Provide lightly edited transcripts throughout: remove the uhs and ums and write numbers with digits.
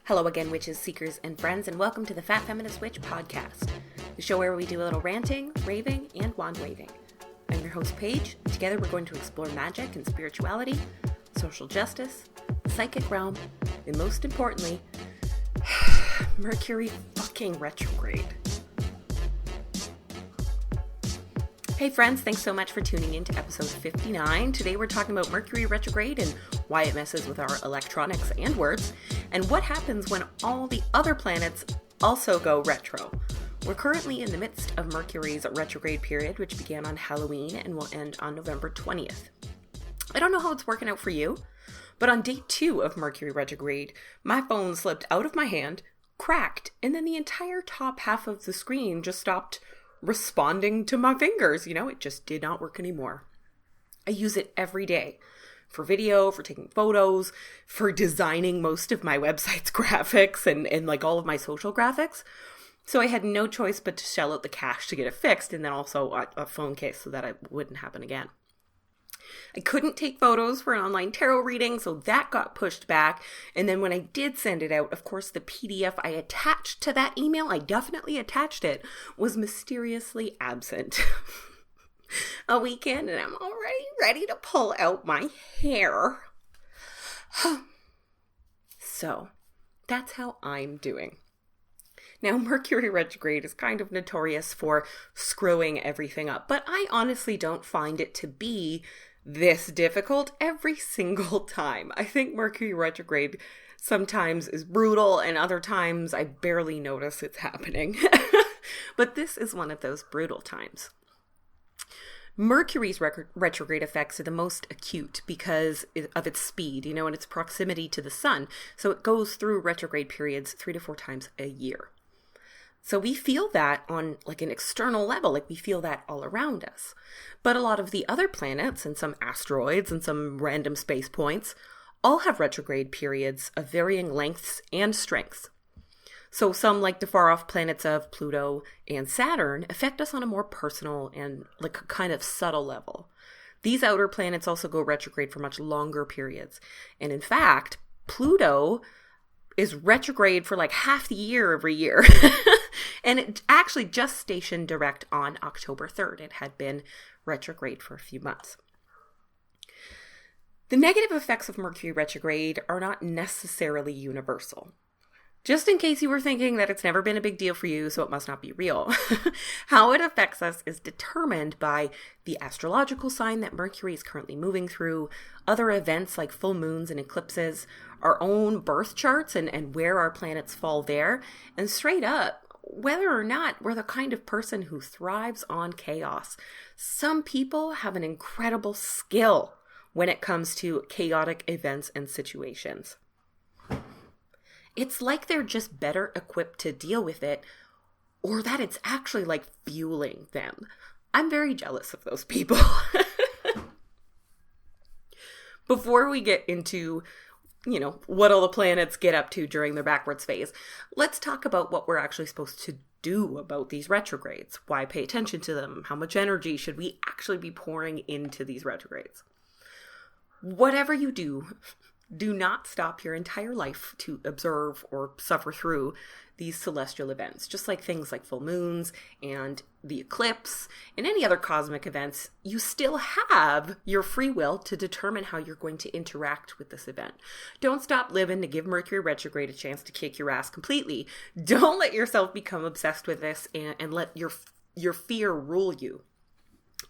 Hello again, witches, seekers, and friends, and welcome to the Fat Feminist Witch podcast, the show where we do a little ranting, raving, and wand waving. I'm your host, Paige. Together we're going to explore magic and spirituality, social justice, the psychic realm, and most importantly, Mercury fucking retrograde. Hey friends, thanks so much for tuning in to episode 59. Today we're talking about Mercury retrograde and why it messes with our electronics and words, and what happens when all the other planets also go retro. We're currently in the midst of Mercury's retrograde period, which began on Halloween and will end on November 20th. I don't know how it's working out for you, but on day 2 of Mercury retrograde, my phone slipped out of my hand, cracked, and then the entire top half of the screen just stopped responding to my fingers. It just did not work anymore. I use it every day for video, for taking photos, for designing most of my website's graphics and like all of my social graphics. So I had no choice but to shell out the cash to get it fixed, and then also a phone case so that it wouldn't happen again. I couldn't take photos for an online tarot reading, so that got pushed back. And then when I did send it out, of course, the PDF I attached to that email, I definitely attached it, was mysteriously absent. A weekend, and I'm already ready to pull out my hair. So, that's how I'm doing. Now, Mercury retrograde is kind of notorious for screwing everything up, but I honestly don't find it to be this difficult every single time. I think Mercury retrograde sometimes is brutal, and other times I barely notice it's happening. But this is one of those brutal times. Mercury's retrograde effects are the most acute because of its speed, and its proximity to the sun. So it goes through retrograde periods 3 to 4 times a year. So we feel that on like an external level, like we feel that all around us. But a lot of the other planets and some asteroids and some random space points all have retrograde periods of varying lengths and strengths. So some, like the far-off planets of Pluto and Saturn, affect us on a more personal and like a kind of subtle level. These outer planets also go retrograde for much longer periods. And in fact, Pluto is retrograde for like half the year every year. And it actually just stationed direct on October 3rd. It had been retrograde for a few months. The negative effects of Mercury retrograde are not necessarily universal. Just in case you were thinking that it's never been a big deal for you, so it must not be real. How it affects us is determined by the astrological sign that Mercury is currently moving through, other events like full moons and eclipses, our own birth charts and where our planets fall there, and straight up, whether or not we're the kind of person who thrives on chaos. Some people have an incredible skill when it comes to chaotic events and situations. It's like they're just better equipped to deal with it, or that it's actually like fueling them. I'm very jealous of those people. Before we get into, what all the planets get up to during their backwards phase, let's talk about what we're actually supposed to do about these retrogrades. Why pay attention to them? How much energy should we actually be pouring into these retrogrades? Whatever you do not stop your entire life to observe or suffer through these celestial events. Just like things like full moons and the eclipse and any other cosmic events, you still have your free will to determine how you're going to interact with this event. Don't stop living to give Mercury retrograde a chance to kick your ass completely. Don't let yourself become obsessed with this and let your fear rule you.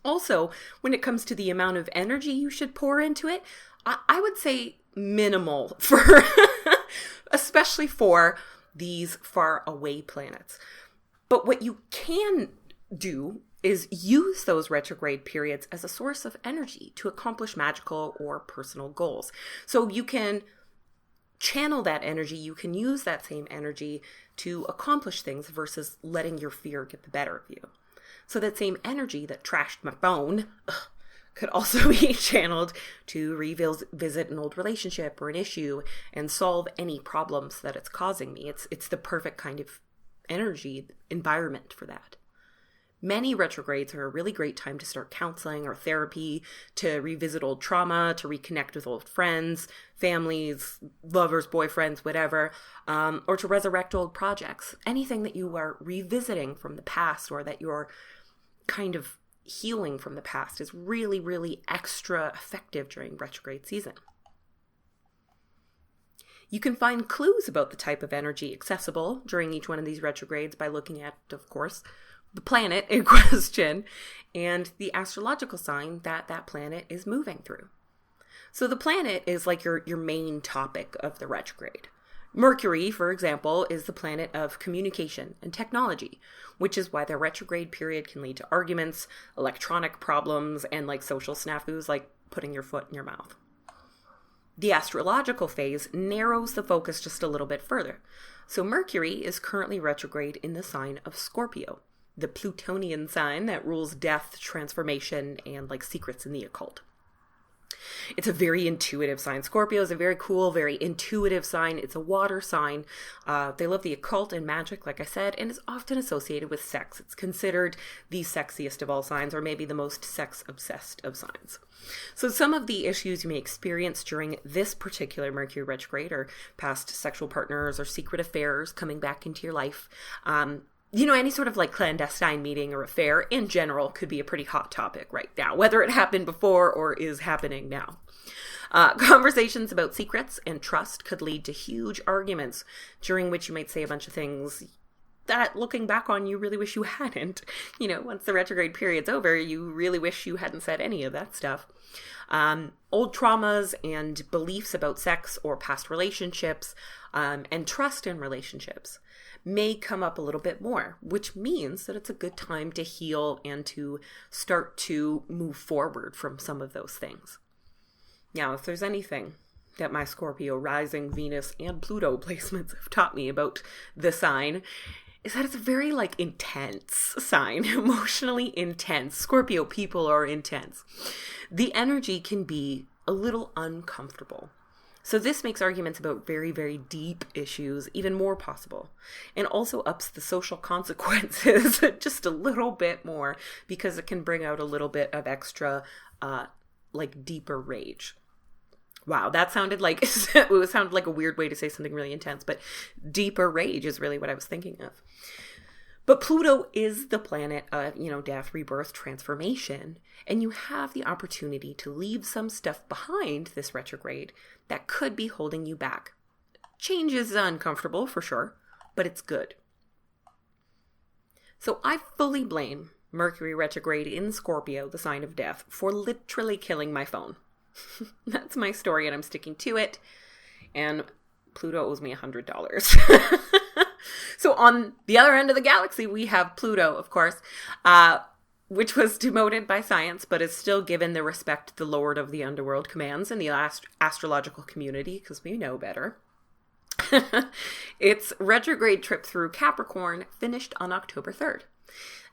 Also, when it comes to the amount of energy you should pour into it, I would say minimal for especially for these far away planets. But what you can do is use those retrograde periods as a source of energy to accomplish magical or personal goals. So you can channel that energy, you can use that same energy to accomplish things versus letting your fear get the better of you. So that same energy that trashed my phone could also be channeled to revisit an old relationship or an issue and solve any problems that it's causing me. It's the perfect kind of energy environment for that. Many retrogrades are a really great time to start counseling or therapy, to revisit old trauma, to reconnect with old friends, families, lovers, boyfriends, whatever, or to resurrect old projects. Anything that you are revisiting from the past or that you're kind of healing from the past is really, really extra effective during retrograde season. You can find clues about the type of energy accessible during each one of these retrogrades by looking at, of course, the planet in question and the astrological sign that that planet is moving through. So the planet is like your main topic of the retrograde. Mercury, for example, is the planet of communication and technology, which is why the retrograde period can lead to arguments, electronic problems, and like social snafus like putting your foot in your mouth. The astrological phase narrows the focus just a little bit further. So Mercury is currently retrograde in the sign of Scorpio, the Plutonian sign that rules death, transformation, and like secrets in the occult. It's a very intuitive sign. Scorpio is a very cool, very intuitive sign. It's a water sign. They love the occult and magic, like I said, and is often associated with sex. It's considered the sexiest of all signs, or maybe the most sex-obsessed of signs. So some of the issues you may experience during this particular Mercury retrograde are past sexual partners or secret affairs coming back into your life. Any sort of like clandestine meeting or affair in general could be a pretty hot topic right now, whether it happened before or is happening now. Conversations about secrets and trust could lead to huge arguments, during which you might say a bunch of things that, looking back on, you really wish you hadn't. Once the retrograde period's over, you really wish you hadn't said any of that stuff. Old traumas and beliefs about sex or past relationships, and trust in relationships may come up a little bit more, which means that it's a good time to heal and to start to move forward from some of those things. Now, if there's anything that my Scorpio rising, Venus, and Pluto placements have taught me about the sign, is that it's a very intense sign, emotionally intense. Scorpio people are intense. The energy can be a little uncomfortable. So this makes arguments about very, very deep issues even more possible, and also ups the social consequences just a little bit more, because it can bring out a little bit of extra, deeper rage. Wow, that sounded like, it sounded like a weird way to say something really intense, but deeper rage is really what I was thinking of. But Pluto is the planet of, death, rebirth, transformation, and you have the opportunity to leave some stuff behind this retrograde that could be holding you back. Change is uncomfortable for sure, but it's good. So I fully blame Mercury retrograde in Scorpio, the sign of death, for literally killing my phone. That's my story, and I'm sticking to it. And Pluto owes me $100. So on the other end of the galaxy, we have Pluto, of course, which was demoted by science, but is still given the respect the Lord of the Underworld commands in the astrological community, because we know better. Its retrograde trip through Capricorn finished on October 3rd.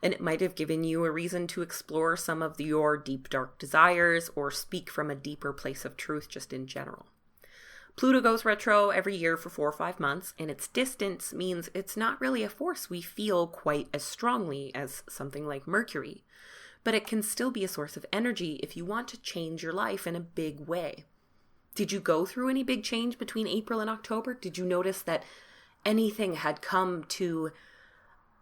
And it might have given you a reason to explore some of your deep, dark desires or speak from a deeper place of truth just in general. Pluto goes retro every year for 4 or 5 months, and its distance means it's not really a force we feel quite as strongly as something like Mercury, but it can still be a source of energy if you want to change your life in a big way. Did you go through any big change between April and October? Did you notice that anything had come to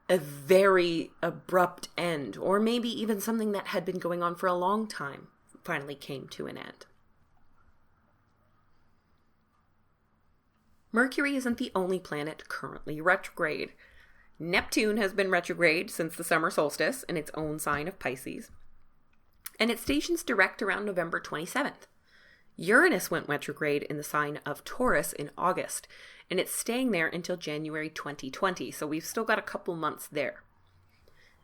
a very abrupt end, or maybe even something that had been going on for a long time finally came to an end? Mercury isn't the only planet currently retrograde. Neptune has been retrograde since the summer solstice in its own sign of Pisces, and it stations direct around November 27th. Uranus went retrograde in the sign of Taurus in August, and it's staying there until January 2020, so we've still got a couple months there.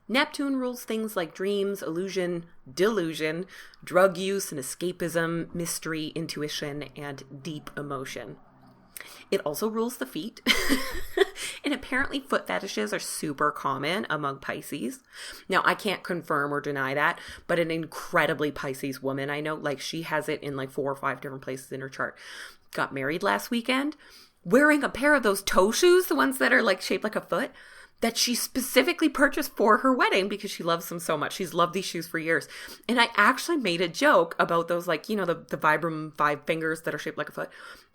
Neptune rules things like dreams, illusion, delusion, drug use and escapism, mystery, intuition, and deep emotion. It also rules the feet, and apparently foot fetishes are super common among Pisces. Now, I can't confirm or deny that, but an incredibly Pisces woman I know, she has it in 4 or 5 different places in her chart, got married last weekend, wearing a pair of those toe shoes, the ones that are shaped like a foot. that she specifically purchased for her wedding because she loves them so much. She's loved these shoes for years. And I actually made a joke about those, like, you know, the Vibram 5 fingers that are shaped like a foot.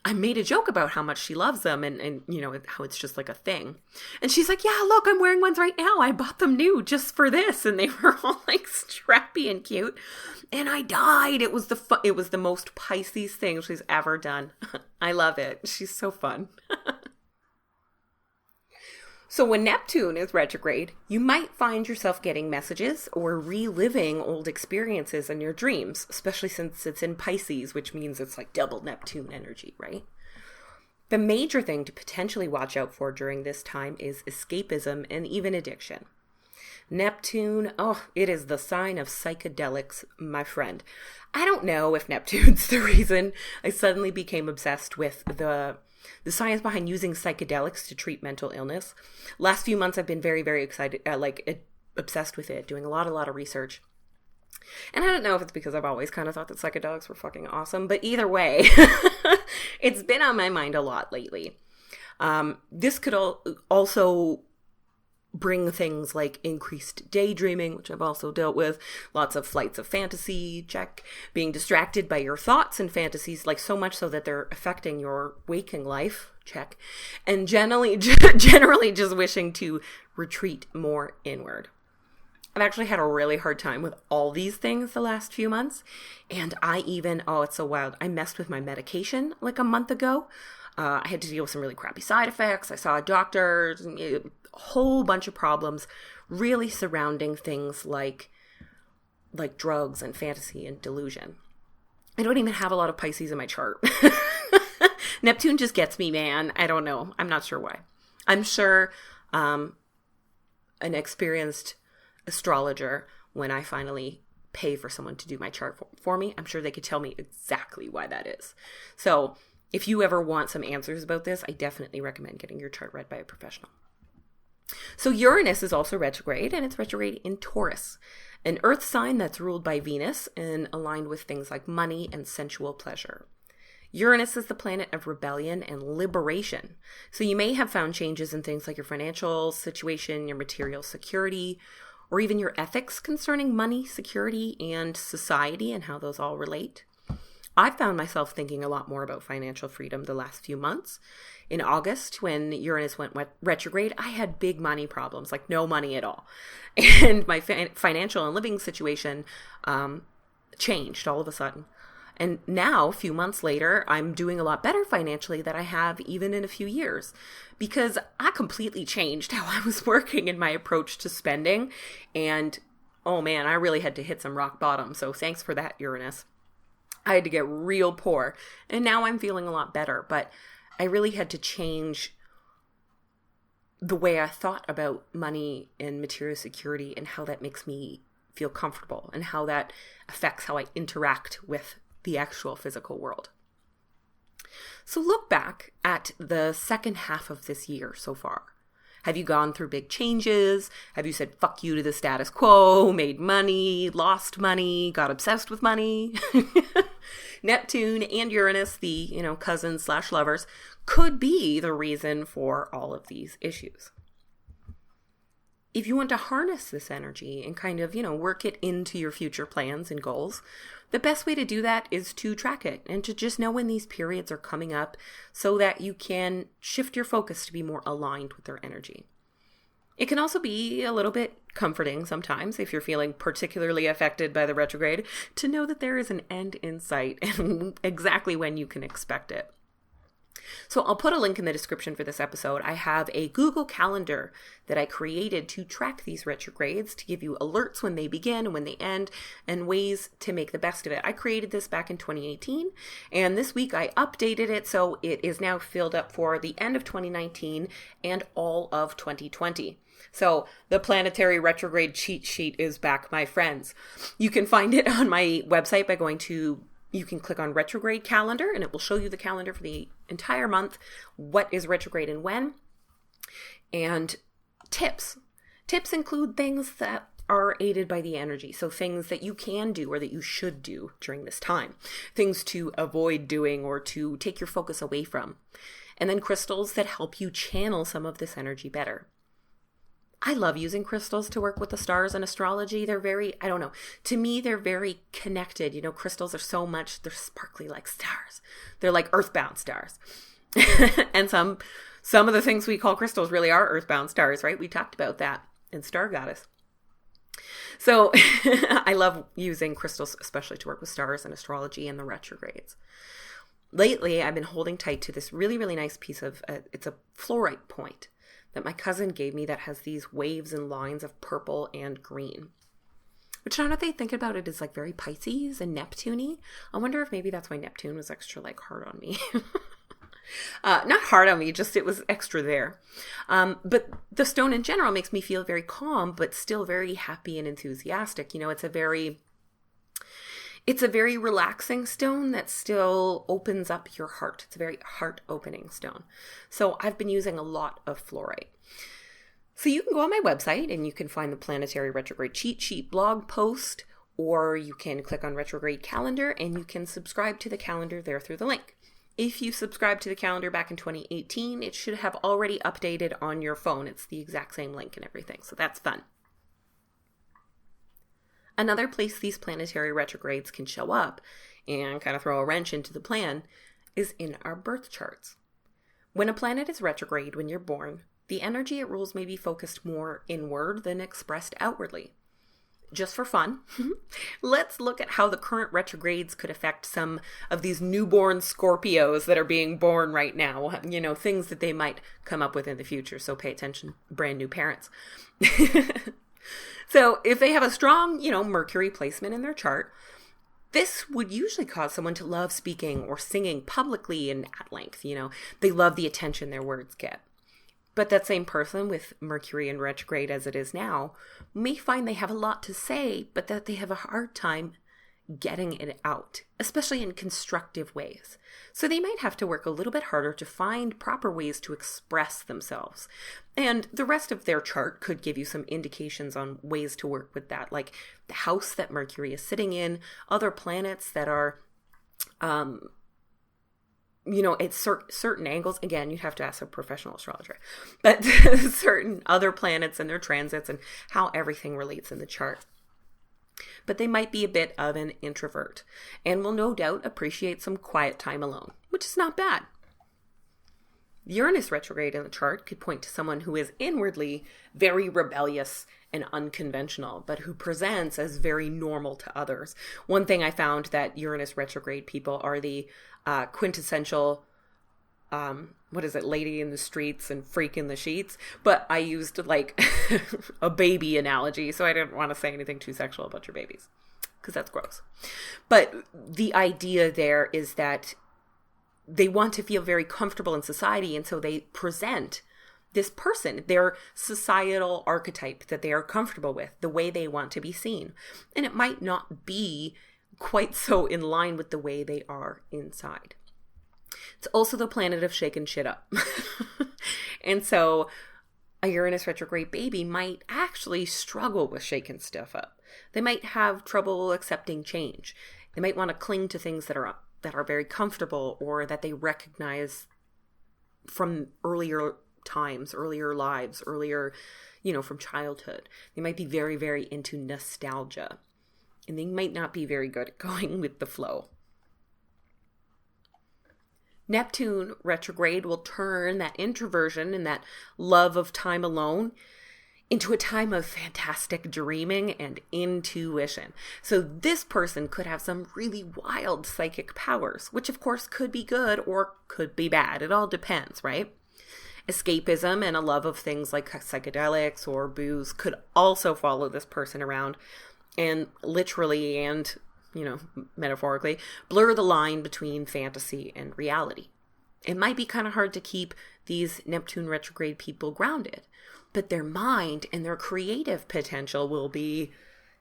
I made a joke about how much she loves them and you know, how it's just like a thing. And she's like, yeah, look, I'm wearing ones right now. I bought them new just for this. And they were all like strappy and cute. And I died. It was the most Pisces thing she's ever done. I love it. She's so fun. So when Neptune is retrograde, you might find yourself getting messages or reliving old experiences in your dreams, especially since it's in Pisces, which means it's like double Neptune energy, right? The major thing to potentially watch out for during this time is escapism and even addiction. Neptune, it is the sign of psychedelics, my friend. I don't know if Neptune's the reason I suddenly became obsessed with the science behind using psychedelics to treat mental illness. Last few months, I've been very, very excited, obsessed with it, doing a lot of research. And I don't know if it's because I've always kind of thought that psychedelics were fucking awesome, but either way, it's been on my mind a lot lately. This could also bring things like increased daydreaming, which I've also dealt with, lots of flights of fantasy, check, being distracted by your thoughts and fantasies, like so much so that they're affecting your waking life, check, and generally just wishing to retreat more inward. I've actually had a really hard time with all these things the last few months, and I even, it's so wild, I messed with my medication like a month ago. I had to deal with some really crappy side effects. I saw a doctor, a whole bunch of problems really surrounding things like drugs and fantasy and delusion. I don't even have a lot of Pisces in my chart. Neptune just gets me, man. I don't know. I'm not sure why. I'm sure an experienced astrologer, when I finally pay for someone to do my chart for me, I'm sure they could tell me exactly why that is. So if you ever want some answers about this, I definitely recommend getting your chart read by a professional. So Uranus is also retrograde, and it's retrograde in Taurus, an earth sign that's ruled by Venus and aligned with things like money and sensual pleasure. Uranus is the planet of rebellion and liberation. So you may have found changes in things like your financial situation, your material security, or even your ethics concerning money, security, and society and how those all relate. I've found myself thinking a lot more about financial freedom the last few months. In August, when Uranus went retrograde, I had big money problems, like no money at all. And my financial and living situation changed all of a sudden. And now, a few months later, I'm doing a lot better financially than I have even in a few years, because I completely changed how I was working in my approach to spending. And, oh man, I really had to hit some rock bottom. So thanks for that, Uranus. I had to get real poor, and now I'm feeling a lot better, but I really had to change the way I thought about money and material security and how that makes me feel comfortable and how that affects how I interact with the actual physical world. So look back at the second half of this year so far. Have you gone through big changes? Have you said fuck you to the status quo, made money, lost money, got obsessed with money? Neptune and Uranus, the, cousins/lovers, could be the reason for all of these issues. If you want to harness this energy and kind of, work it into your future plans and goals, the best way to do that is to track it and to just know when these periods are coming up so that you can shift your focus to be more aligned with their energy. It can also be a little bit comforting sometimes if you're feeling particularly affected by the retrograde to know that there is an end in sight and exactly when you can expect it. So I'll put a link in the description for this episode. I have a Google Calendar that I created to track these retrogrades, to give you alerts when they begin and when they end, and ways to make the best of it. I created this back in 2018, and this week I updated it so it is now filled up for the end of 2019 and all of 2020. So the planetary retrograde cheat sheet is back, my friends. You can find it on my website by you can click on retrograde calendar, and it will show you the calendar for the entire month, what is retrograde and when, and tips. Tips include things that are aided by the energy. So things that you can do or that you should do during this time, things to avoid doing or to take your focus away from, and then crystals that help you channel some of this energy better. I love using crystals to work with the stars and astrology. They're very, I don't know, to me, they're very connected. You know, crystals are so much, they're sparkly like stars. They're like earthbound stars. And some of the things we call crystals really are earthbound stars, right? We talked about that in Star Goddess. So I love using crystals, especially to work with stars and astrology and the retrogrades. Lately, I've been holding tight to this really, really nice piece of, it's a fluorite point that my cousin gave me that has these waves and lines of purple and green. Which now that they think about it is like very Pisces and Neptune-y. I wonder if maybe that's why Neptune was extra like hard on me. Not hard on me, just it was extra there. But the stone in general makes me feel very calm, but still very happy and enthusiastic. You know, it's a very relaxing stone that still opens up your heart. It's a very heart-opening stone. So I've been using a lot of fluorite. So you can go on my website and you can find the Planetary Retrograde Cheat Sheet blog post, or you can click on Retrograde Calendar and you can subscribe to the calendar there through the link. If you subscribed to the calendar back in 2018, it should have already updated on your phone. It's the exact same link and everything, so that's fun. Another place these planetary retrogrades can show up and kind of throw a wrench into the plan is in our birth charts. When a planet is retrograde when you're born, the energy it rules may be focused more inward than expressed outwardly. Just for fun, let's look at how the current retrogrades could affect some of these newborn Scorpios that are being born right now. You know, things that they might come up with in the future. So pay attention, brand new parents. So if they have a strong, Mercury placement in their chart, this would usually cause someone to love speaking or singing publicly and at length. They love the attention their words get. But that same person with Mercury in retrograde as it is now may find they have a lot to say, but that they have a hard time getting it out, especially in constructive ways. So they might have to work a little bit harder to find proper ways to express themselves. And the rest of their chart could give you some indications on ways to work with that, like the house that Mercury is sitting in, other planets that are at certain angles. Again, you have to ask a professional astrologer, but certain other planets and their transits and how everything relates in the chart. But they might be a bit of an introvert and will no doubt appreciate some quiet time alone, which is not bad. Uranus retrograde in the chart could point to someone who is inwardly very rebellious and unconventional, but who presents as very normal to others. One thing I found that Uranus retrograde people are the quintessential, lady in the streets and freak in the sheets. But I used like a baby analogy, so I didn't want to say anything too sexual about your babies, because that's gross. But the idea there is that they want to feel very comfortable in society, and so they present this person, their societal archetype that they are comfortable with, the way they want to be seen. And it might not be quite so in line with the way they are inside. It's also the planet of shaking shit up. And so a Uranus retrograde baby might actually struggle with shaking stuff up. They might have trouble accepting change. They might want to cling to things that are very comfortable, or that they recognize from earlier times, earlier lives, from childhood. They might be very, very into nostalgia, and they might not be very good at going with the flow. Neptune retrograde will turn that introversion and that love of time alone into a time of fantastic dreaming and intuition. So this person could have some really wild psychic powers, which of course could be good or could be bad. It all depends, right? Escapism and a love of things like psychedelics or booze could also follow this person around and literally and, metaphorically, blur the line between fantasy and reality. It might be kind of hard to keep these Neptune retrograde people grounded, but their mind and their creative potential will be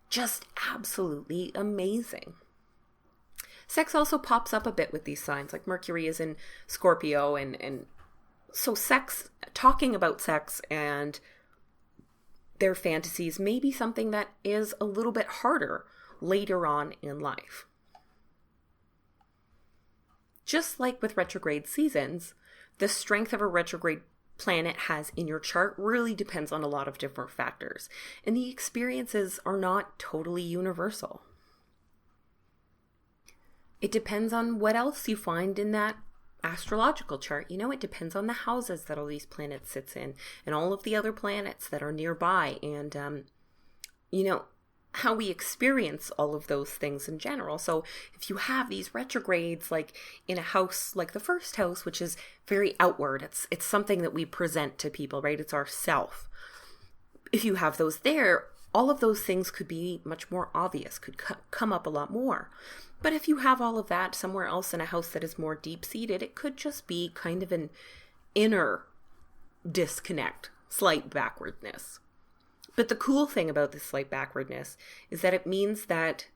just absolutely amazing. Sex also pops up a bit with these signs, like Mercury is in Scorpio, and so talking about sex and their fantasies may be something that is a little bit harder later on in life. Just like with retrograde seasons, the strength of a retrograde planet has in your chart really depends on a lot of different factors, and the experiences are not totally universal. It depends on what else you find in that astrological chart. It depends on the houses that all these planets sits in and all of the other planets that are nearby, and how we experience all of those things in general. So if you have these retrogrades like in a house like the first house, which is very outward, it's something that we present to people, right? It's our self. If you have those there, all of those things could be much more obvious, could come up a lot more. But if you have all of that somewhere else in a house that is more deep-seated, it could just be kind of an inner disconnect, slight backwardness. But the cool thing about this slight backwardness is that it means that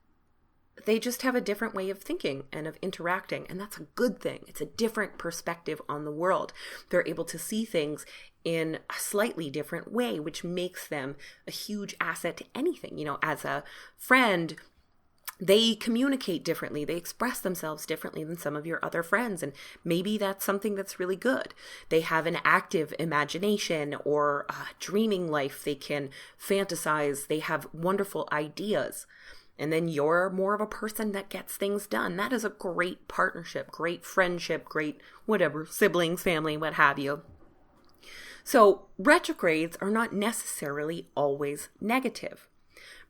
they just have a different way of thinking and of interacting, and that's a good thing. It's a different perspective on the world. They're able to see things in a slightly different way, which makes them a huge asset to anything. As a friend, they communicate differently. They express themselves differently than some of your other friends. And maybe that's something that's really good. They have an active imagination or a dreaming life. They can fantasize. They have wonderful ideas. And then you're more of a person that gets things done. That is a great partnership, great friendship, great whatever, siblings, family, what have you. So retrogrades are not necessarily always negative.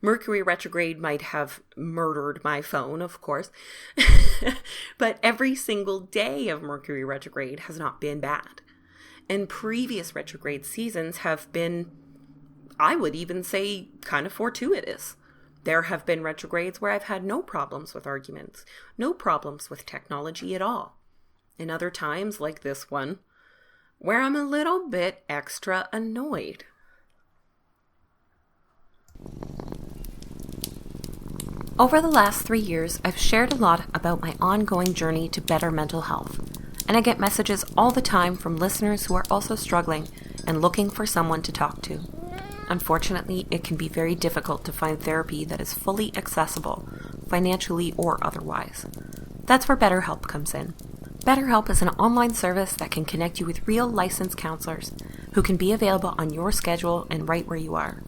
Mercury retrograde might have murdered my phone, of course, but every single day of Mercury retrograde has not been bad. And previous retrograde seasons have been, I would even say, kind of fortuitous. There have been retrogrades where I've had no problems with arguments, no problems with technology at all. And other times, like this one, where I'm a little bit extra annoyed. Over the last 3 years, I've shared a lot about my ongoing journey to better mental health, and I get messages all the time from listeners who are also struggling and looking for someone to talk to. Unfortunately, it can be very difficult to find therapy that is fully accessible, financially or otherwise. That's where BetterHelp comes in. BetterHelp is an online service that can connect you with real licensed counselors who can be available on your schedule and right where you are.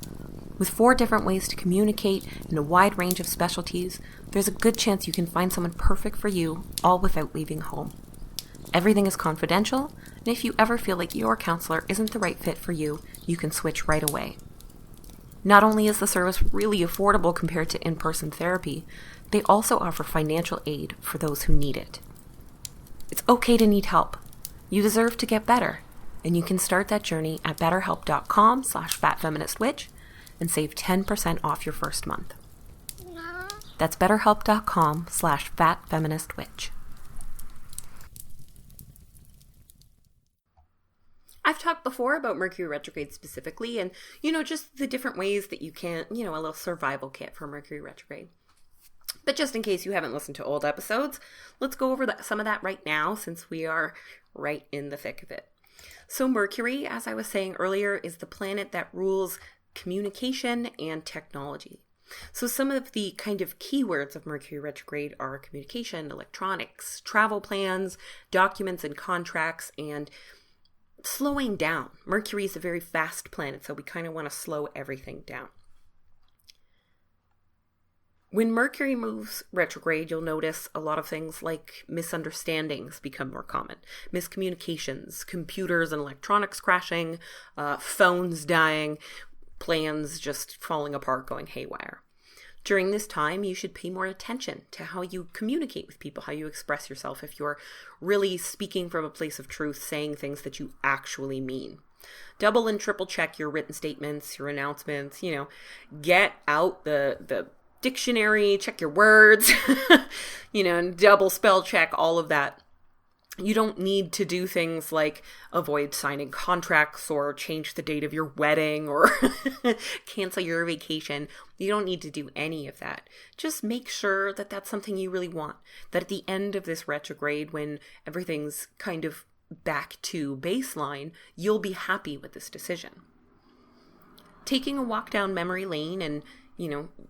With 4 different ways to communicate in a wide range of specialties, there's a good chance you can find someone perfect for you, all without leaving home. Everything is confidential, and if you ever feel like your counselor isn't the right fit for you, you can switch right away. Not only is the service really affordable compared to in-person therapy, they also offer financial aid for those who need it. It's okay to need help. You deserve to get better, and you can start that journey at betterhelp.com/fatfeministwitch and save 10% off your first month. That's betterhelp.com/fatfeministwitch. I've talked before about Mercury retrograde specifically and, just the different ways that you can, a little survival kit for Mercury retrograde. But just in case you haven't listened to old episodes, let's go over some of that right now since we are right in the thick of it. So Mercury, as I was saying earlier, is the planet that rules communication and technology. So some of the kind of keywords of Mercury retrograde are communication, electronics, travel plans, documents and contracts, and slowing down. Mercury is a very fast planet, so we kind of want to slow everything down. When Mercury moves retrograde, you'll notice a lot of things like misunderstandings become more common. Miscommunications, computers and electronics crashing, phones dying, plans just falling apart, going haywire. During this time, you should pay more attention to how you communicate with people, how you express yourself, if you're really speaking from a place of truth, saying things that you actually mean. Double and triple check your written statements, your announcements, get out the dictionary, check your words, and double spell check all of that. You don't need to do things like avoid signing contracts or change the date of your wedding or cancel your vacation. You don't need to do any of that. Just make sure that that's something you really want. That at the end of this retrograde, when everything's kind of back to baseline, you'll be happy with this decision. Taking a walk down memory lane and,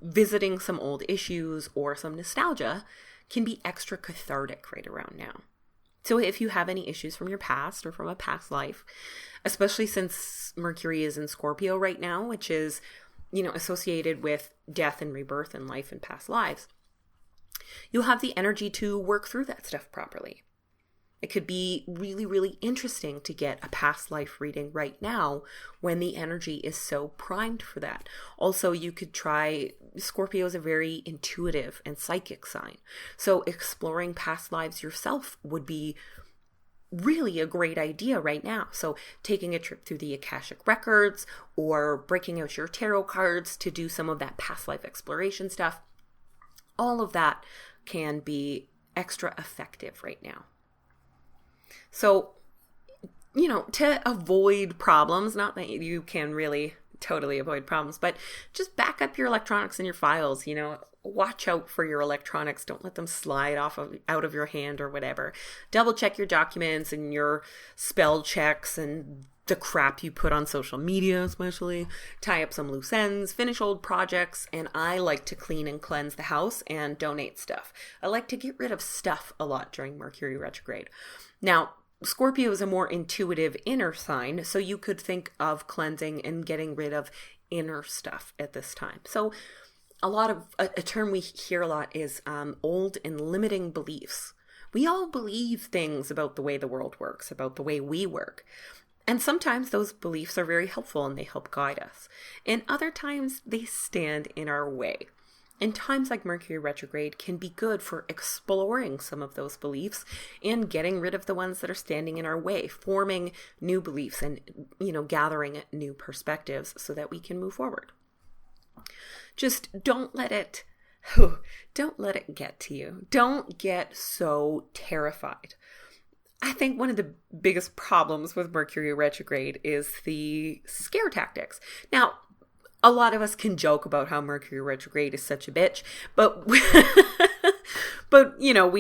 visiting some old issues or some nostalgia can be extra cathartic right around now. So if you have any issues from your past or from a past life, especially since Mercury is in Scorpio right now, which is, associated with death and rebirth and life and past lives, you'll have the energy to work through that stuff properly. It could be really, really interesting to get a past life reading right now when the energy is so primed for that. Also, you could try, Scorpio is a very intuitive and psychic sign. So exploring past lives yourself would be really a great idea right now. So taking a trip through the Akashic Records or breaking out your tarot cards to do some of that past life exploration stuff, all of that can be extra effective right now. So, to avoid problems, not that you can really totally avoid problems, but just back up your electronics and your files, watch out for your electronics. Don't let them slide out of your hand or whatever. Double check your documents and your spell checks and the crap you put on social media, especially. Tie up some loose ends, finish old projects, and I like to clean and cleanse the house and donate stuff. I like to get rid of stuff a lot during Mercury retrograde. Now, Scorpio is a more intuitive inner sign, so you could think of cleansing and getting rid of inner stuff at this time. So a term we hear a lot is old and limiting beliefs. We all believe things about the way the world works, about the way we work. And sometimes those beliefs are very helpful and they help guide us. And other times they stand in our way. And times like Mercury retrograde can be good for exploring some of those beliefs and getting rid of the ones that are standing in our way, forming new beliefs and, gathering new perspectives so that we can move forward. Just don't let it get to you. Don't get so terrified. I think one of the biggest problems with Mercury retrograde is the scare tactics. Now, a lot of us can joke about how Mercury retrograde is such a bitch, but we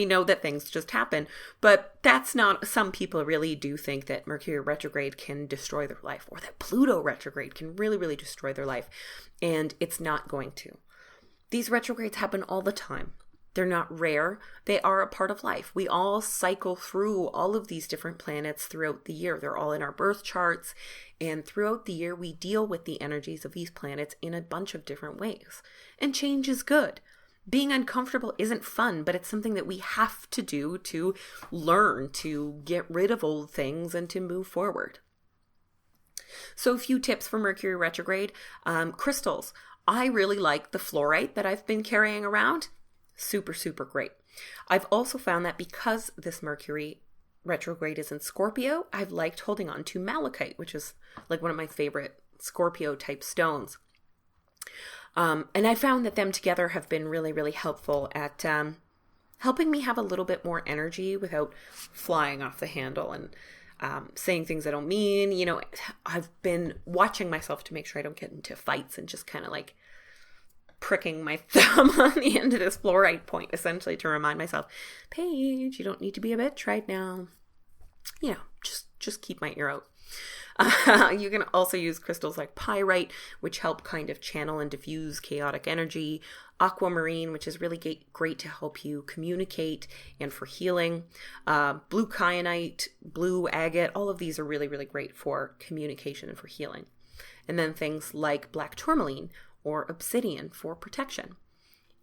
know that things just happen. But that's not, some people really do think that Mercury retrograde can destroy their life, or that Pluto retrograde can really, really destroy their life. And it's not going to. These retrogrades happen all the time. They're not rare. They are a part of life. We all cycle through all of these different planets throughout the year. They're all in our birth charts. And throughout the year, we deal with the energies of these planets in a bunch of different ways. And change is good. Being uncomfortable isn't fun, but it's something that we have to do to learn to get rid of old things and to move forward. So a few tips for Mercury retrograde. Crystals. I really like the fluorite that I've been carrying around. Super, super great. I've also found that because this Mercury retrograde is in Scorpio, I've liked holding on to malachite, which is like one of my favorite Scorpio type stones. And I found that them together have been really, really helpful at helping me have a little bit more energy without flying off the handle and saying things I don't mean. I've been watching myself to make sure I don't get into fights and just kind of like pricking my thumb on the end of this fluorite point, essentially to remind myself, Paige, you don't need to be a bitch right now. Just keep my ear out. You can also use crystals like pyrite, which help kind of channel and diffuse chaotic energy. Aquamarine, which is really great to help you communicate and for healing. Blue kyanite, blue agate, all of these are really, really great for communication and for healing. And then things like black tourmaline or obsidian for protection.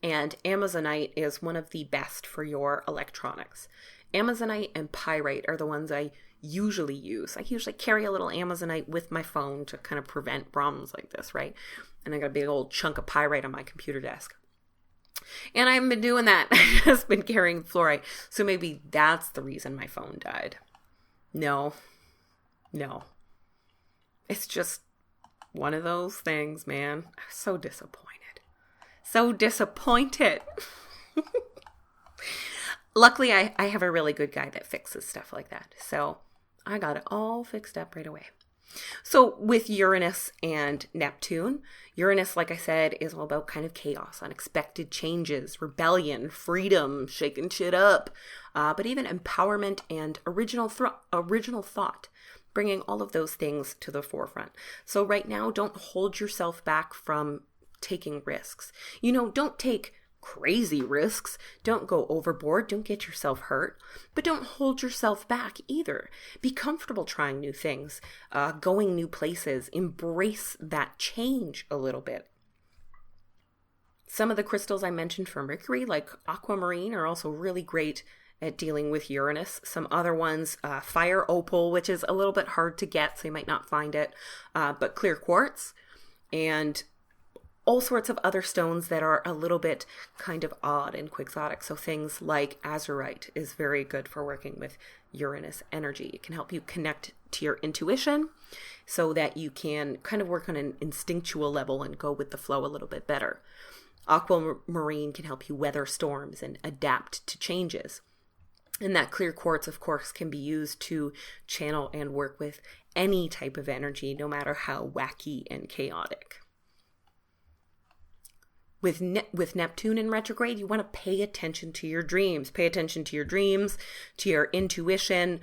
And Amazonite is one of the best for your electronics. Amazonite and pyrite are the ones I usually use. I usually carry a little Amazonite with my phone to kind of prevent problems like this, right? And I got a big old chunk of pyrite on my computer desk. And I haven't been doing that. I've just been carrying fluorite. So maybe that's the reason my phone died. No. It's just one of those things, man. I'm so disappointed. Luckily, I have a really good guy that fixes stuff like that. So I got it all fixed up right away. So with Uranus and Neptune, Uranus, like I said, is all about kind of chaos, unexpected changes, rebellion, freedom, shaking shit up, but even empowerment and original thought, bringing all of those things to the forefront. So right now, don't hold yourself back from taking risks. Don't take crazy risks. Don't go overboard. Don't get yourself hurt. But don't hold yourself back either. Be comfortable trying new things, going new places. Embrace that change a little bit. Some of the crystals I mentioned for Mercury, like aquamarine, are also really great at dealing with Uranus. Some other ones, fire opal, which is a little bit hard to get, so you might not find it, but clear quartz, and all sorts of other stones that are a little bit kind of odd and quixotic. So things like azurite is very good for working with Uranus energy. It can help you connect to your intuition so that you can kind of work on an instinctual level and go with the flow a little bit better. Aquamarine can help you weather storms and adapt to changes. And that clear quartz, of course, can be used to channel and work with any type of energy, no matter how wacky and chaotic. With Neptune in retrograde, you want to pay attention to your dreams. Pay attention to your dreams, to your intuition.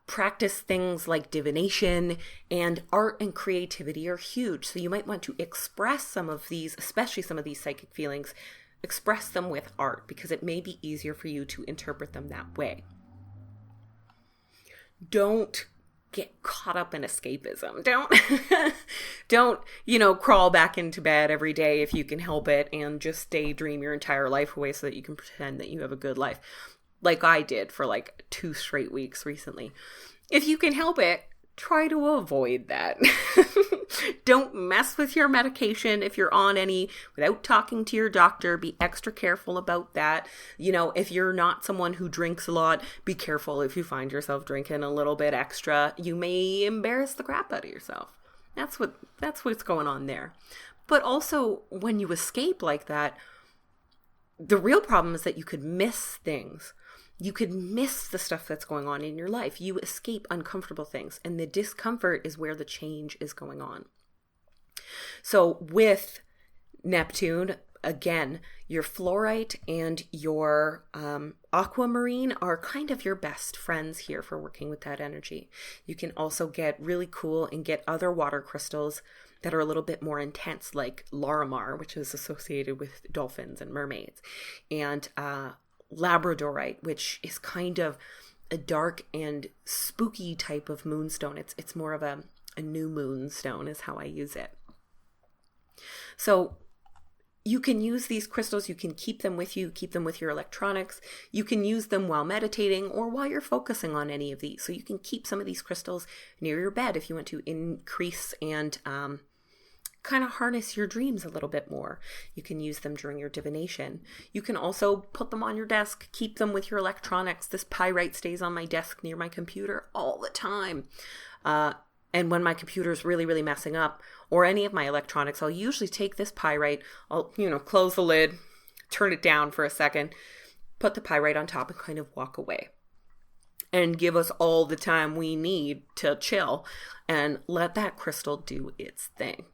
Practice things like divination, and art and creativity are huge. So you might want to express some of these, especially some of these psychic feelings, express them with art, because it may be easier for you to interpret them that way. Don't get caught up in escapism. Don't, crawl back into bed every day if you can help it and just daydream your entire life away so that you can pretend that you have a good life. Like I did for like 2 straight weeks recently. If you can help it, try to avoid that. Don't mess with your medication if you're on any without talking to your doctor. Be extra careful about that. If you're not someone who drinks a lot, be careful if you find yourself drinking a little bit extra. You may embarrass the crap out of yourself. That's what's going on there. But also, when you escape like that, the real problem is that you could miss things. You could miss the stuff that's going on in your life. You escape uncomfortable things, and the discomfort is where the change is going on. So with Neptune, again, your fluorite and your aquamarine are kind of your best friends here for working with that energy. You can also get really cool and get other water crystals that are a little bit more intense, like Larimar, which is associated with dolphins and mermaids, and labradorite, which is kind of a dark and spooky type of moonstone. It's more of a new moon stone is how I use it. So you can use these crystals, you can keep them with you, keep them with your electronics. You can use them while meditating or while you're focusing on any of these. So you can keep some of these crystals near your bed if you want to increase and kind of harness your dreams a little bit more. You can use them during your divination. You can also put them on your desk, keep them with your electronics. This pyrite stays on my desk near my computer all the time. And when my computer is really, really messing up, or any of my electronics, I'll usually take this pyrite, I'll, close the lid, turn it down for a second, put the pyrite on top and kind of walk away. And give us all the time we need to chill and let that crystal do its thing.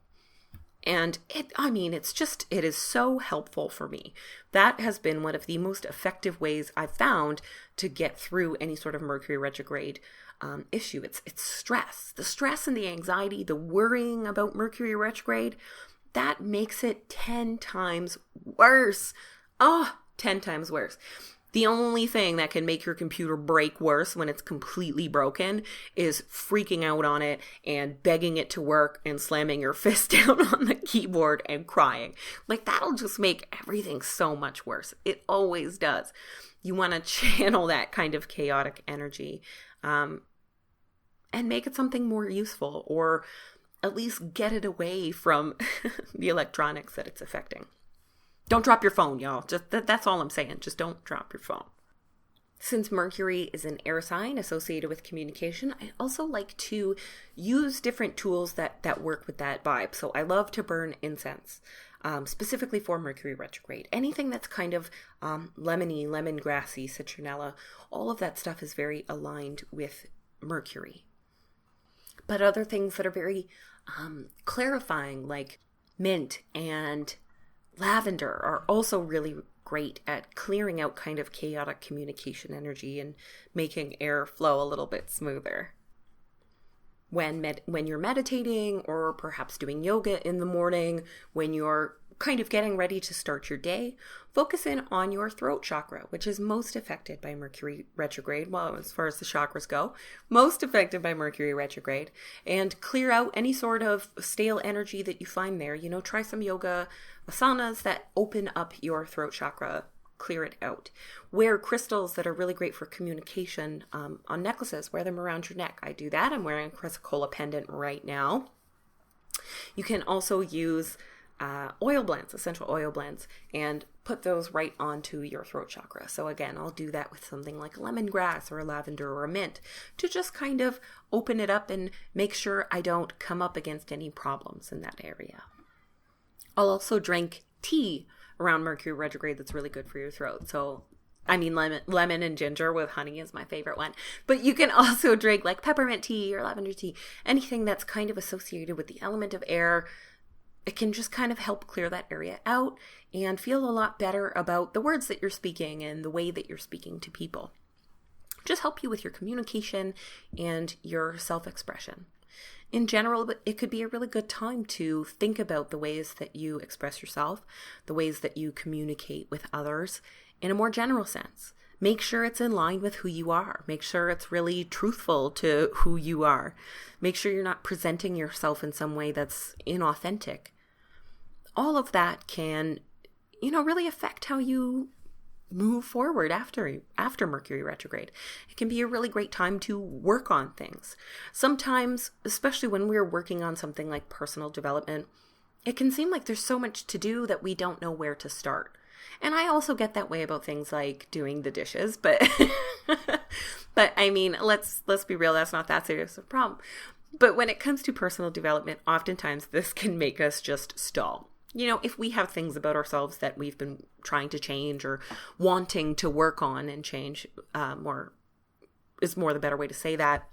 And it is so helpful for me. That has been one of the most effective ways I've found to get through any sort of Mercury retrograde issue. It's stress. The stress and the anxiety, the worrying about Mercury retrograde, that makes it 10 times worse. 10 times worse. The only thing that can make your computer break worse when it's completely broken is freaking out on it and begging it to work and slamming your fist down on the keyboard and crying. Like, that'll just make everything so much worse. It always does. You want to channel that kind of chaotic energy and make it something more useful, or at least get it away from the electronics that it's affecting. Don't drop your phone, y'all. Just that's all I'm saying. Just don't drop your phone. Since Mercury is an air sign associated with communication, I also like to use different tools that work with that vibe. So I love to burn incense, specifically for Mercury retrograde. Anything that's kind of lemony, lemongrassy, citronella, all of that stuff is very aligned with Mercury. But other things that are very clarifying, like mint and lavender, are also really great at clearing out kind of chaotic communication energy and making air flow a little bit smoother. When you're meditating, or perhaps doing yoga in the morning, when you're kind of getting ready to start your day, focus in on your throat chakra, which is most affected by Mercury retrograde. Well, as far as the chakras go, most affected by Mercury retrograde, and clear out any sort of stale energy that you find there. Try some yoga asanas that open up your throat chakra, clear it out. Wear crystals that are really great for communication on necklaces. Wear them around your neck. I do that. I'm wearing a chrysocolla pendant right now. You can also use oil blends, essential oil blends, and put those right onto your throat chakra. So again, I'll do that with something like lemongrass or a lavender or a mint to just kind of open it up and make sure I don't come up against any problems in that area. I'll also drink tea around Mercury retrograde that's really good for your throat. So lemon and ginger with honey is my favorite one. But you can also drink like peppermint tea or lavender tea, anything that's kind of associated with the element of air. It can just kind of help clear that area out and feel a lot better about the words that you're speaking and the way that you're speaking to people. Just help you with your communication and your self-expression. In general, it could be a really good time to think about the ways that you express yourself, the ways that you communicate with others in a more general sense. Make sure it's in line with who you are. Make sure it's really truthful to who you are. Make sure you're not presenting yourself in some way that's inauthentic. All of that can, really affect how you move forward after Mercury retrograde. It can be a really great time to work on things. Sometimes, especially when we're working on something like personal development, it can seem like there's so much to do that we don't know where to start. And I also get that way about things like doing the dishes, but let's be real, that's not that serious a problem. But when it comes to personal development, oftentimes this can make us just stall. If we have things about ourselves that we've been trying to change or wanting to work on and change, more the better way to say that,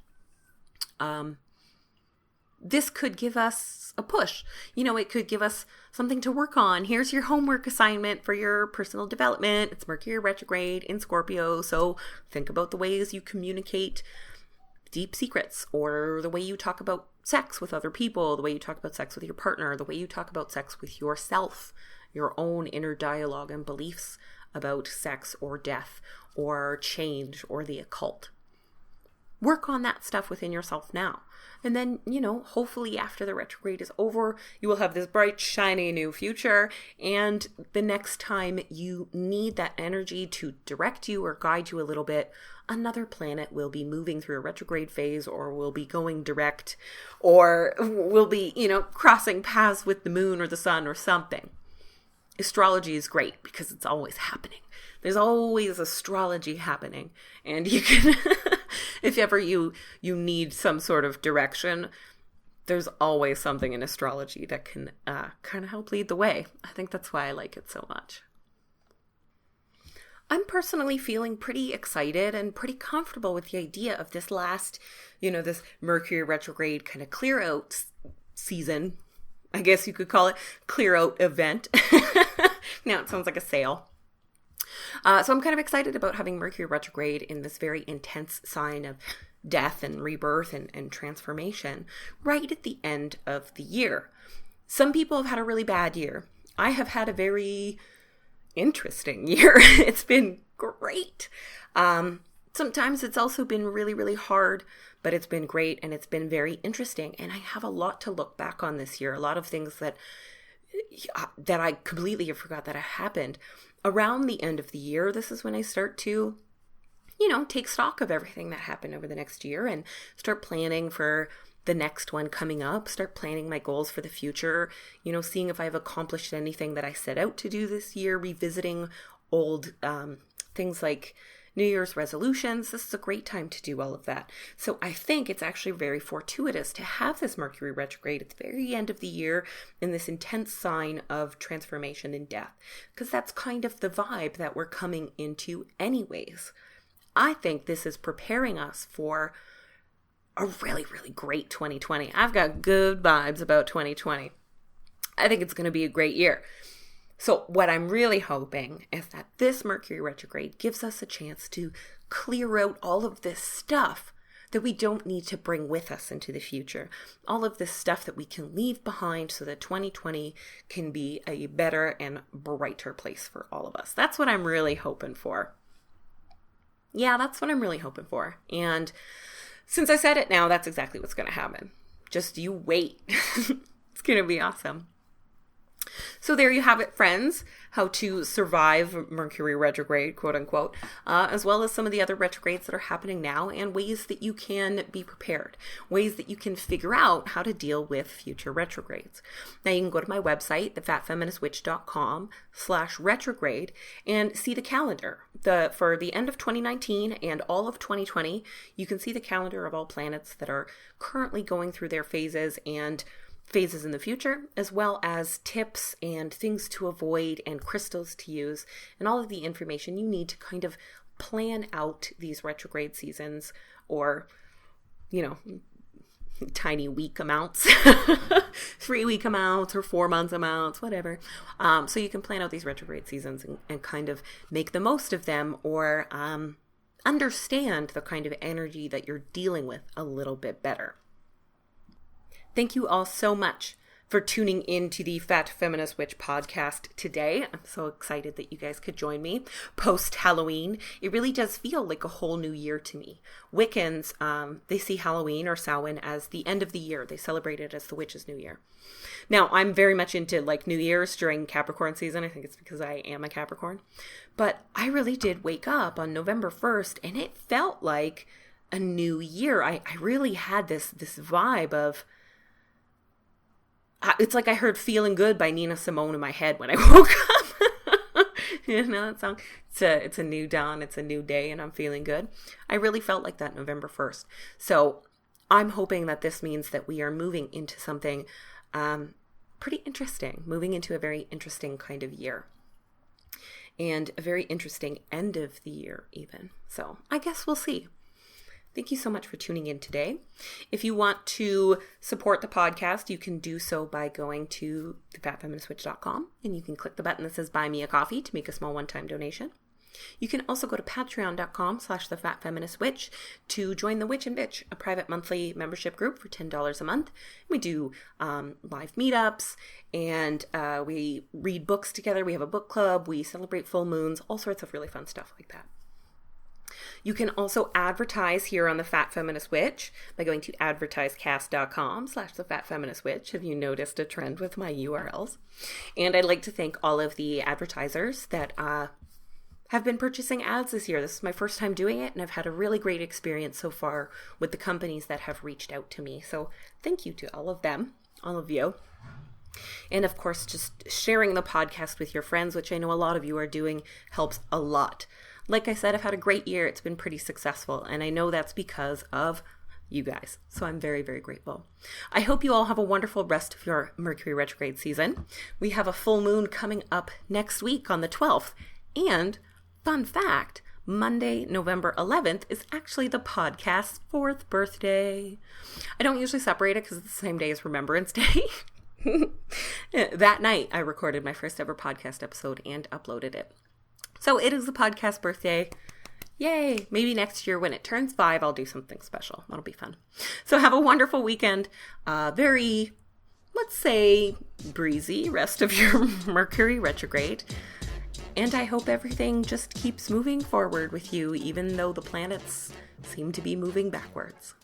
this could give us a push. It could give us something to work on. Here's your homework assignment for your personal development. It's Mercury retrograde in Scorpio, so think about the ways you communicate deep secrets, or the way you talk about sex with other people, the way you talk about sex with your partner, the way you talk about sex with yourself, your own inner dialogue and beliefs about sex or death or change or the occult. Work on that stuff within yourself now. And then, hopefully after the retrograde is over, you will have this bright, shiny new future. And the next time you need that energy to direct you or guide you a little bit, another planet will be moving through a retrograde phase, or will be going direct, or will be, crossing paths with the moon or the sun or something. Astrology is great because it's always happening. There's always astrology happening. And you can, if ever you need some sort of direction, there's always something in astrology that can kind of help lead the way. I think that's why I like it so much. I'm personally feeling pretty excited and pretty comfortable with the idea of this last, this Mercury retrograde kind of clear out season. I guess you could call it clear out event. Now it sounds like a sale. So I'm kind of excited about having Mercury retrograde in this very intense sign of death and rebirth and transformation right at the end of the year. Some people have had a really bad year. I have had a very interesting year. It's been great. Sometimes it's also been really, really hard, but it's been great and it's been very interesting. And I have a lot to look back on this year. A lot of things that I completely forgot that happened. Around the end of the year, this is when I start to, take stock of everything that happened over the next year and start planning for the next one coming up, start planning my goals for the future, seeing if I've accomplished anything that I set out to do this year, revisiting old things like New Year's resolutions. This is a great time to do all of that. So I think it's actually very fortuitous to have this Mercury retrograde at the very end of the year in this intense sign of transformation and death, because that's kind of the vibe that we're coming into anyways. I think this is preparing us for a really, really great 2020. I've got good vibes about 2020. I think it's going to be a great year. So what I'm really hoping is that this Mercury retrograde gives us a chance to clear out all of this stuff that we don't need to bring with us into the future. All of this stuff that we can leave behind so that 2020 can be a better and brighter place for all of us. That's what I'm really hoping for. Yeah, that's what I'm really hoping for. And since I said it now, that's exactly what's going to happen. Just you wait. It's going to be awesome. So there you have it, friends, how to survive Mercury retrograde, quote unquote, as well as some of the other retrogrades that are happening now and ways that you can be prepared, ways that you can figure out how to deal with future retrogrades. Now you can go to my website, thefatfeministwitch.com/retrograde, and see the calendar. For the end of 2019 and all of 2020, you can see the calendar of all planets that are currently going through their phases and phases in the future, as well as tips and things to avoid and crystals to use, and all of the information you need to kind of plan out these retrograde seasons, or, tiny week amounts, 3-week amounts, or 4 months amounts, whatever. So you can plan out these retrograde seasons and kind of make the most of them, or understand the kind of energy that you're dealing with a little bit better. Thank you all so much for tuning in to the Fat Feminist Witch podcast today. I'm so excited that you guys could join me post-Halloween. It really does feel like a whole new year to me. Wiccans, they see Halloween or Samhain as the end of the year. They celebrate it as the witch's new year. Now, I'm very much into New Year's during Capricorn season. I think it's because I am a Capricorn. But I really did wake up on November 1st, and it felt like a new year. I really had this vibe of, it's like I heard Feeling Good by Nina Simone in my head when I woke up. You know that song? It's a new dawn, it's a new day, and I'm feeling good. I really felt like that November 1st. So I'm hoping that this means that we are moving into something pretty interesting, moving into a very interesting kind of year. And a very interesting end of the year even. So I guess we'll see. Thank you so much for tuning in today. If you want to support the podcast, you can do so by going to thefatfeministwitch.com, and you can click the button that says Buy Me a Coffee to make a small one-time donation. You can also go to patreon.com/thefatfeministwitch to join the Witch and Bitch, a private monthly membership group for $10 a month. We do live meetups, and we read books together. We have a book club. We celebrate full moons, all sorts of really fun stuff like that. You can also advertise here on The Fat Feminist Witch by going to advertisecast.com/thefatfeministwitch. Have you noticed a trend with my URLs? And I'd like to thank all of the advertisers that have been purchasing ads this year. This is my first time doing it, and I've had a really great experience so far with the companies that have reached out to me. So thank you to all of them, all of you. And of course, just sharing the podcast with your friends, which I know a lot of you are doing, helps a lot. Like I said, I've had a great year. It's been pretty successful, and I know that's because of you guys. So I'm very, very grateful. I hope you all have a wonderful rest of your Mercury retrograde season. We have a full moon coming up next week on the 12th. And fun fact, Monday, November 11th is actually the podcast's 4th birthday. I don't usually separate it because it's the same day as Remembrance Day. That night, I recorded my first ever podcast episode and uploaded it. So it is the podcast birthday. Yay! Maybe next year when it turns 5, I'll do something special. That'll be fun. So have a wonderful weekend. Very, let's say, breezy rest of your Mercury retrograde. And I hope everything just keeps moving forward with you, even though the planets seem to be moving backwards.